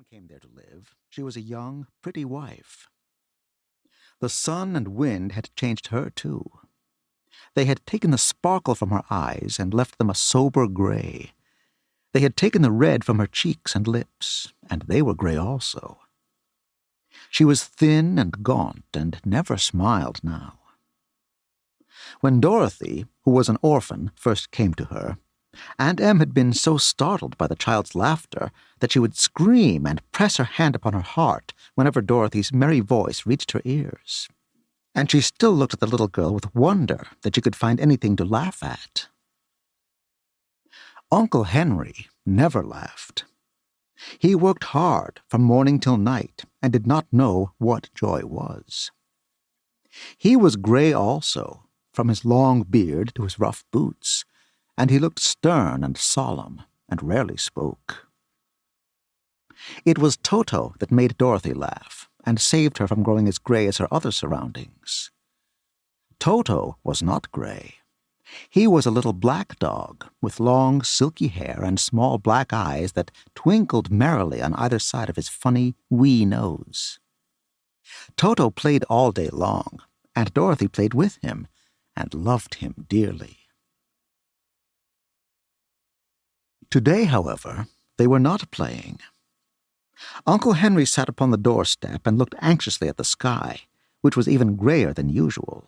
came there to live, she was a young, pretty wife. The sun and wind had changed her, too. They had taken the sparkle from her eyes and left them a sober gray. They had taken the red from her cheeks and lips, and they were gray also. She was thin and gaunt and never smiled now. When Dorothy, who was an orphan, first came to her, Aunt Em had been so startled by the child's laughter that she would scream and press her hand upon her heart whenever Dorothy's merry voice reached her ears. And she still looked at the little girl with wonder that she could find anything to laugh at. Uncle Henry never laughed. He worked hard from morning till night and did not know what joy was. He was gray also, from his long beard to his rough boots, and he looked stern and solemn and rarely spoke. It was Toto that made Dorothy laugh and saved her from growing as gray as her other surroundings. Toto was not gray. He was a little black dog with long, silky hair and small black eyes that twinkled merrily on either side of his funny, wee nose. Toto played all day long, and Dorothy played with him and loved him dearly. Today, however, they were not playing. Uncle Henry sat upon the doorstep and looked anxiously at the sky, which was even grayer than usual.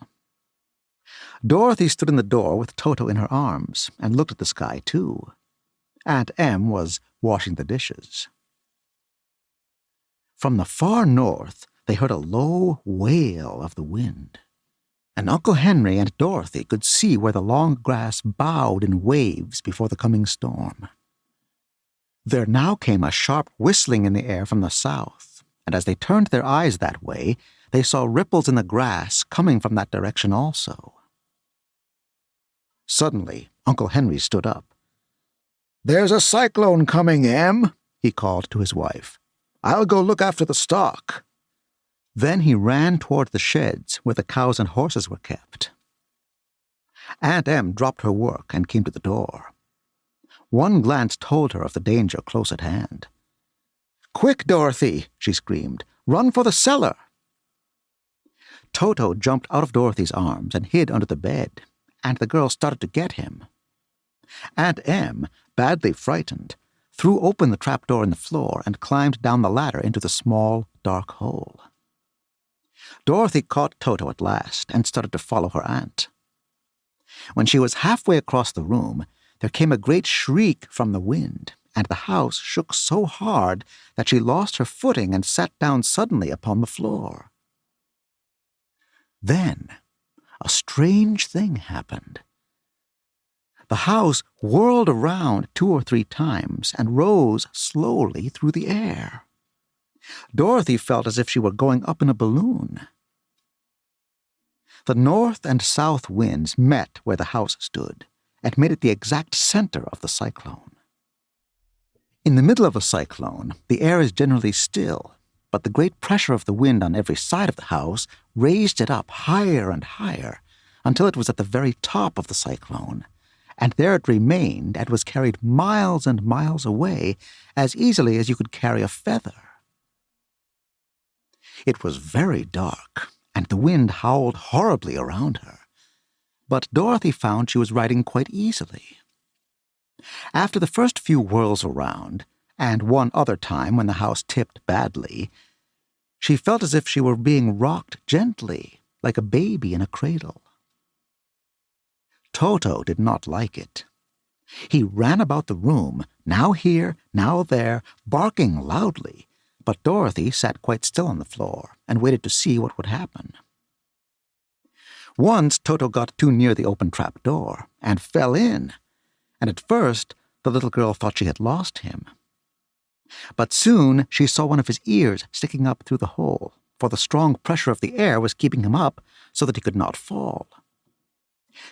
Dorothy stood in the door with Toto in her arms and looked at the sky, too. Aunt Em was washing the dishes. From the far north, they heard a low wail of the wind, and Uncle Henry and Dorothy could see where the long grass bowed in waves before the coming storm. There now came a sharp whistling in the air from the south, and as they turned their eyes that way, they saw ripples in the grass coming from that direction also. Suddenly, Uncle Henry stood up. "There's a cyclone coming, Em," he called to his wife. "I'll go look after the stock." Then he ran toward the sheds where the cows and horses were kept. Aunt Em dropped her work and came to the door. One glance told her of the danger close at hand. "Quick, Dorothy!" she screamed. "Run for the cellar!" Toto jumped out of Dorothy's arms and hid under the bed, and the girl started to get him. Aunt Em, badly frightened, threw open the trapdoor in the floor and climbed down the ladder into the small, dark hole. Dorothy caught Toto at last and started to follow her aunt. When she was halfway across the room, there came a great shriek from the wind, and the house shook so hard that she lost her footing and sat down suddenly upon the floor. Then a strange thing happened. The house whirled around 2 or 3 times and rose slowly through the air. Dorothy felt as if she were going up in a balloon. The north and south winds met where the house stood and made it the exact center of the cyclone. In the middle of a cyclone, the air is generally still, but the great pressure of the wind on every side of the house raised it up higher and higher until it was at the very top of the cyclone, and there it remained and was carried miles and miles away as easily as you could carry a feather. It was very dark, and the wind howled horribly around her, but Dorothy found she was riding quite easily. After the first few whirls around, and one other time when the house tipped badly, she felt as if she were being rocked gently, like a baby in a cradle. Toto did not like it. He ran about the room, now here, now there, barking loudly, but Dorothy sat quite still on the floor and waited to see what would happen. Once Toto got too near the open trap door and fell in, and at first the little girl thought she had lost him. But soon she saw one of his ears sticking up through the hole, for the strong pressure of the air was keeping him up so that he could not fall.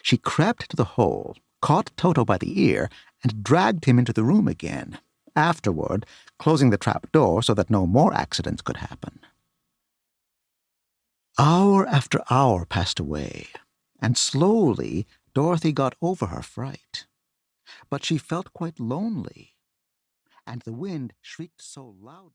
She crept to the hole, caught Toto by the ear, and dragged him into the room again, afterward closing the trap door so that no more accidents could happen. Hour after hour passed away, and slowly Dorothy got over her fright. But she felt quite lonely, and the wind shrieked so loudly.